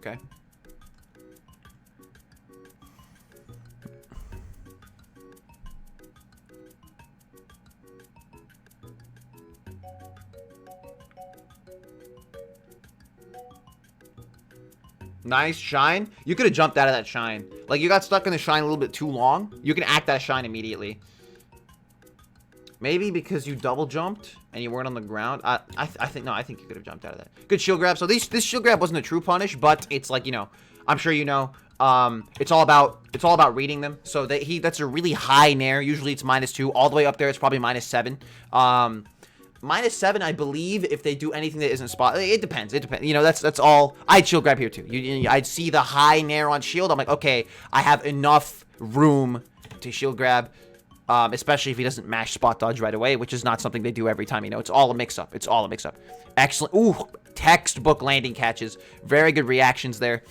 Okay. Nice shine. You could have jumped out of that shine. Like, you got stuck in the shine a little bit too long. You can act that shine immediately. Maybe because you double jumped and you weren't on the ground. I think you could have jumped out of that. Good shield grab. So this shield grab wasn't a true punish, but it's like, you know, I'm sure you know. It's all about reading them. So that's a really high nair. Usually it's -2. All the way up there it's probably -7. -7, I believe, if they do anything that isn't spot. It depends. It depends. You know, that's all. I'd shield grab here too. I'd see the high nair on shield. I'm like, okay, I have enough room to shield grab. Especially if he doesn't mash spot dodge right away, which is not something they do every time. You know, it's all a mix-up. It's all a mix-up. Excellent. Ooh, textbook landing catches. Very good reactions there.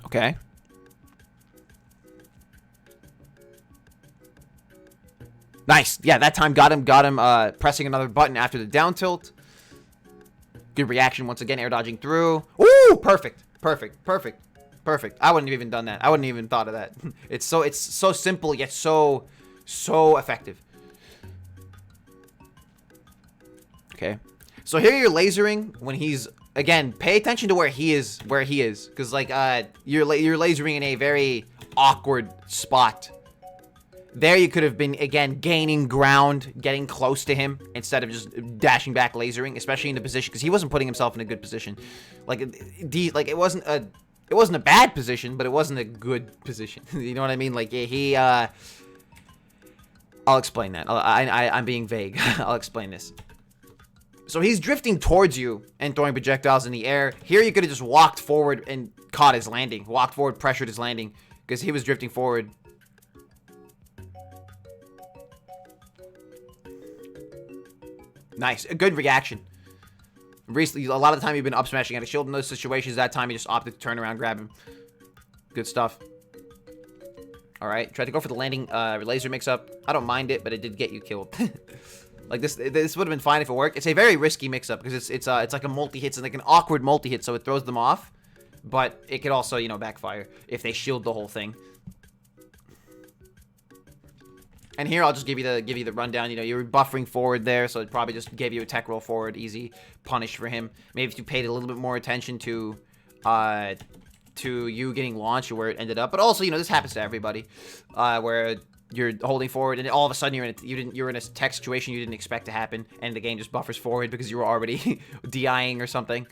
Okay. Nice. Yeah, that time got him pressing another button after the down tilt. Good reaction once again, air dodging through. Ooh, perfect. Perfect. Perfect. Perfect. I wouldn't have even done that. I wouldn't even thought of that. It's so simple yet so effective. Okay. So here you're lasering when he's, again, pay attention to where he is cuz like you're lasering in a very awkward spot. There you could have been, again, gaining ground, getting close to him instead of just dashing back lasering, especially in the position because he wasn't putting himself in a good position. Like it wasn't a bad position, but it wasn't a good position. You know what I mean? Like, I'll explain that. I'm being vague. I'll explain this. So he's drifting towards you and throwing projectiles in the air. Here you could have just walked forward and caught his landing. Walked forward, pressured his landing because he was drifting forward. Nice. A good reaction. Recently, a lot of the time you've been up smashing at a shield in those situations. That time you just opted to turn around, grab him. Good stuff. All right, tried to go for the landing laser mix-up. I don't mind it, but it did get you killed. Like this would have been fine if it worked. It's a very risky mix-up because it's like a multi-hit, it's like an awkward multi-hit, so it throws them off. But it could also, you know, backfire if they shield the whole thing. And here I'll just give you the rundown. You know, you're buffering forward there, so it probably just gave you a tech roll forward, easy punish for him. Maybe if you paid a little bit more attention to you getting launched or where it ended up. But also, you know, this happens to everybody, where you're holding forward and all of a sudden you're in a tech situation you didn't expect to happen, and the game just buffers forward because you were already DIing or something.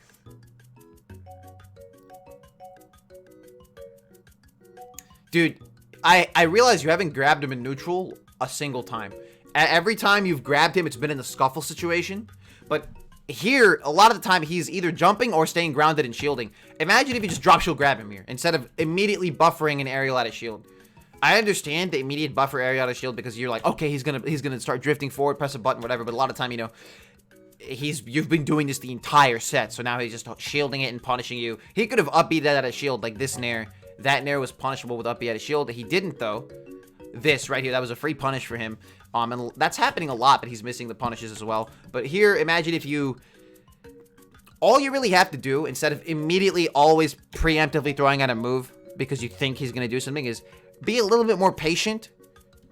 Dude, I realize you haven't grabbed him in neutral a single time. Every time you've grabbed him, it's been in the scuffle situation. But here, a lot of the time, he's either jumping or staying grounded and shielding. Imagine if you just drop shield grab him here, instead of immediately buffering an aerial out of shield. I understand the immediate buffer area out of shield because you're like, okay, he's gonna start drifting forward, press a button, whatever. But a lot of time, you know, you've been doing this the entire set, so now he's just shielding it and punishing you. He could have upbeat that out of shield like this nair. That nair was punishable with upbeat out of shield. He didn't though. This right here, that was a free punish for him. And that's happening a lot, but he's missing the punishes as well. But here, imagine if all you really have to do, instead of immediately always preemptively throwing out a move because you think he's going to do something, is be a little bit more patient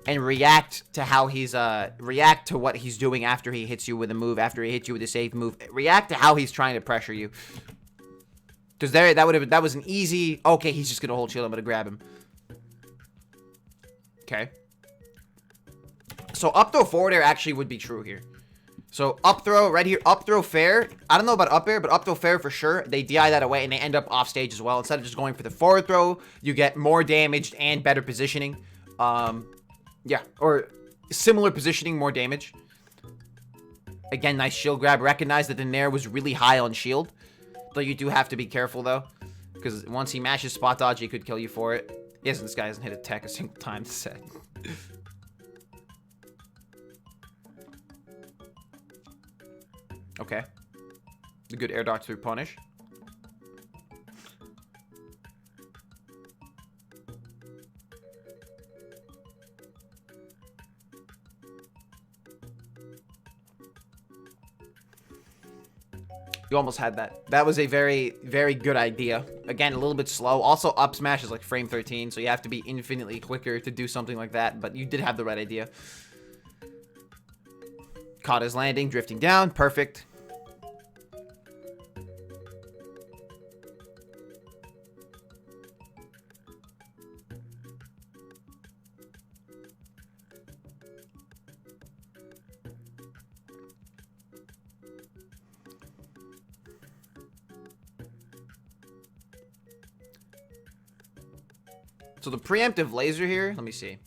and react to how he's, react to what he's doing after he hits you with a move, after he hits you with a safe move. React to how he's trying to pressure you. Because that was an easy, okay, he's just going to hold shield, I'm going to grab him. Okay. So up throw forward air actually would be true here. So up throw right here, up throw fair. I don't know about up air, but up throw fair for sure. They DI that away and they end up off stage as well. Instead of just going for the forward throw, you get more damaged and better positioning. Yeah, or similar positioning, more damage. Again, nice shield grab. Recognize that the nair was really high on shield. Though you do have to be careful though, because once he mashes spot dodge, he could kill you for it. This guy hasn't hit a tech a single time this set. Okay. A good air dodge through punish. You almost had that. That was a very, very good idea. Again, a little bit slow. Also, up smash is like frame 13, so you have to be infinitely quicker to do something like that, but you did have the right idea. Caught his landing, drifting down. Perfect. So the preemptive laser here, let me see.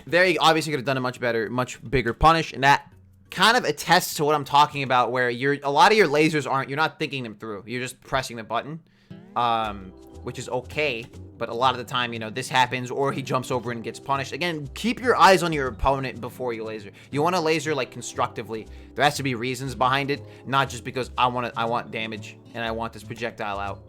There, you obviously could have done a much better, much bigger punish, and that kind of attests to what I'm talking about, where a lot of your lasers you're not thinking them through. You're just pressing the button, which is okay, but a lot of the time, you know, this happens, or he jumps over and gets punished. Again, keep your eyes on your opponent before you laser. You want to laser, like, constructively. There has to be reasons behind it, not just because I want damage, and I want this projectile out.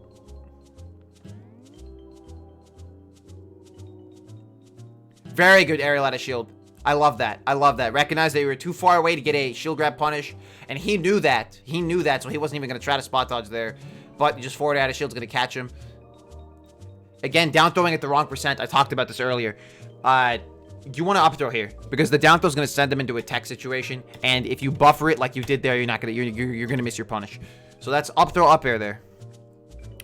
Very good aerial out of shield. I love that. I love that. Recognize that you were too far away to get a shield grab punish. And he knew that. He knew that, so he wasn't even going to try to spot dodge there. But just forward out of shield's going to catch him. Again, down throwing at the wrong percent. I talked about this earlier. You want to up throw here, because the down throw is going to send them into a tech situation. And if you buffer it like you did there, you're going to miss your punish. So that's up throw, up air there.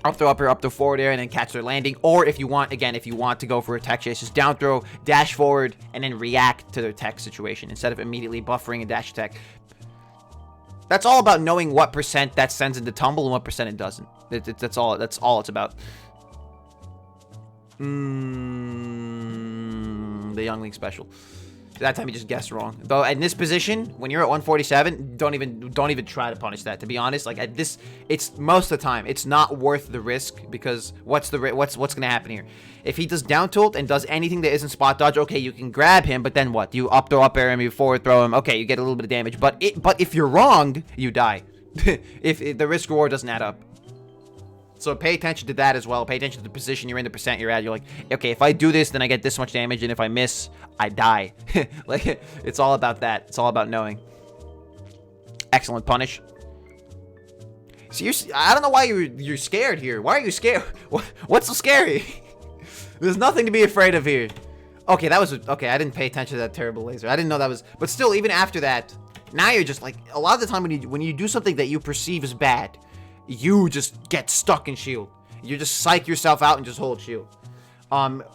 Up throw, up air, up throw, forward air, and then catch their landing. Or if you want, again, if you want to go for a tech chase, just down throw, dash forward, and then react to their tech situation instead of immediately buffering and dash attack. That's all about knowing what percent that sends into tumble and what percent it doesn't. That's all it's about. The Youngling special. That time you just guessed wrong. Though in this position, when you're at 147, don't even try to punish that. To be honest, like at this, it's most of the time it's not worth the risk, because what's gonna happen here? If he does down tilt and does anything that isn't spot dodge, okay, you can grab him, but then what? You up throw, up air him, you forward throw him. Okay, you get a little bit of damage, but if you're wrong, you die. if the risk reward doesn't add up. So pay attention to that as well. Pay attention to the position you're in, the percent you're at. You're like, okay, if I do this, then I get this much damage, and if I miss, I die. Like, it's all about that. It's all about knowing. Excellent punish. So I don't know why you're scared here. Why are you scared? What's so scary? There's nothing to be afraid of here. Okay, okay. I didn't pay attention to that terrible laser. I didn't know that was. But still, even after that, now you're just like, a lot of the time when you do something that you perceive as bad, you just get stuck in shield. You just psych yourself out and just hold shield.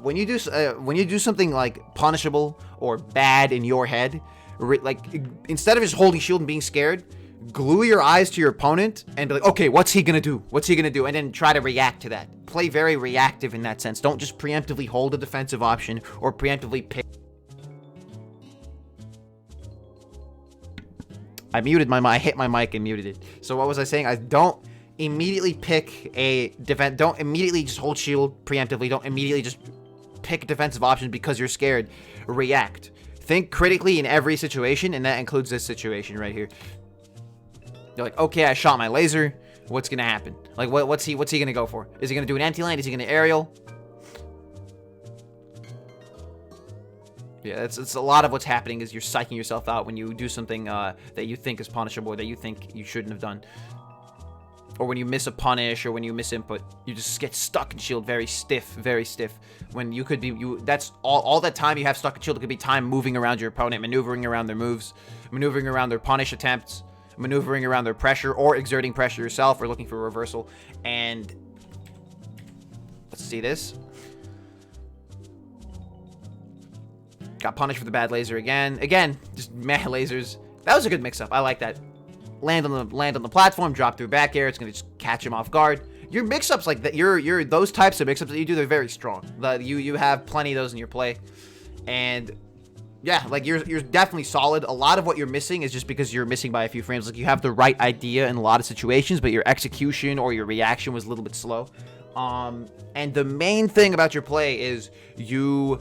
When you do something like punishable or bad in your head, like instead of just holding shield and being scared, glue your eyes to your opponent and be like, okay, what's he gonna do? What's he gonna do? And then try to react to that. Play very reactive in that sense. Don't just preemptively hold a defensive option or preemptively pick. I hit my mic and muted it. So what was I saying? I don't immediately pick a defense. Don't immediately just hold shield preemptively. Don't immediately just pick a defensive option because you're scared. React. Think critically in every situation, and that includes this situation right here. You're like, okay, I shot my laser. What's gonna happen? Like, what's he gonna go for? Is he gonna do an anti-land? Is he gonna aerial? Yeah, it's a lot of what's happening is you're psyching yourself out when you do something that you think is punishable or that you think you shouldn't have done. Or when you miss a punish, or when you miss input, you just get stuck in shield, very stiff, when you could be, that's all that time you have stuck in shield. It could be time moving around your opponent, maneuvering around their moves, maneuvering around their punish attempts, maneuvering around their pressure, or exerting pressure yourself, or looking for a reversal. And let's see this. Got punished for the bad laser again. Again, just meh lasers. That was a good mix-up. I like that. Land on the platform, drop through back air. It's gonna just catch him off guard. Your mix-ups like that, you're those types of mix-ups that you do, they're very strong. You have plenty of those in your play, and yeah, like you're definitely solid. A lot of what you're missing is just because you're missing by a few frames. Like you have the right idea in a lot of situations, but your execution or your reaction was a little bit slow. And the main thing about your play is you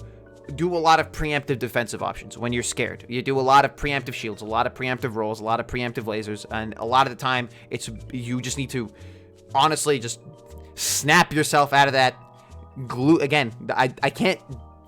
do a lot of preemptive defensive options when you're scared. You do a lot of preemptive shields, a lot of preemptive rolls, a lot of preemptive lasers, and a lot of the time you just need to honestly just snap yourself out of that glue. Again, I can't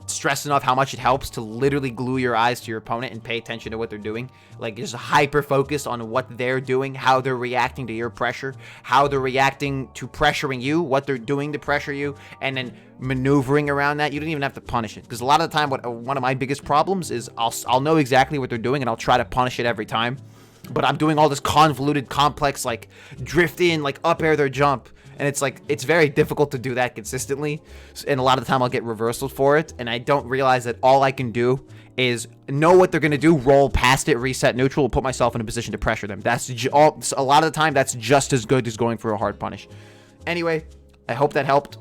stress enough how much it helps to literally glue your eyes to your opponent and pay attention to what they're doing. Like, just hyper focus on what they're doing, how they're reacting to your pressure, how they're reacting to pressuring you, what they're doing to pressure you, and then maneuvering around that. You don't even have to punish it, because a lot of the time, one of my biggest problems is I'll know exactly what they're doing and I'll try to punish it every time, but I'm doing all this convoluted, complex, like drift in, like up air their jump. And it's like, it's very difficult to do that consistently. And a lot of the time I'll get reversals for it. And I don't realize that all I can do is know what they're going to do, roll past it, reset neutral, and put myself in a position to pressure them. That's a lot of the time, that's just as good as going for a hard punish. Anyway, I hope that helped.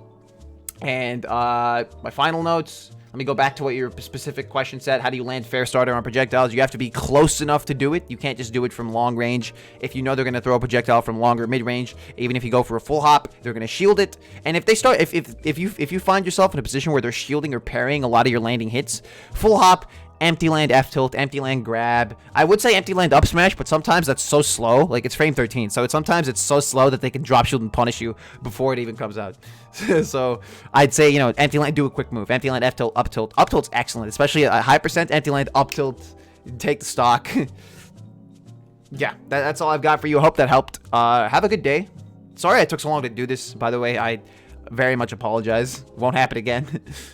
And my final notes. Let me go back to what your specific question said. How do you land fair starter on projectiles? You have to be close enough to do it. You can't just do it from long range. If you know they're going to throw a projectile from longer mid-range, even if you go for a full hop, they're going to shield it. And if they start, if you find yourself in a position where they're shielding or parrying a lot of your landing hits, full hop, empty land F tilt, empty land grab. I would say empty land up smash, but sometimes that's so slow. Like, it's frame 13, so sometimes it's so slow that they can drop shield and punish you before it even comes out. So I'd say, you know, empty land, do a quick move. Empty land F tilt, up tilt. Up tilt's excellent, especially a high percent empty land up tilt. Take the stock. Yeah, that's all I've got for you. I hope that helped. Have a good day. Sorry I took so long to do this, by the way. I very much apologize. Won't happen again.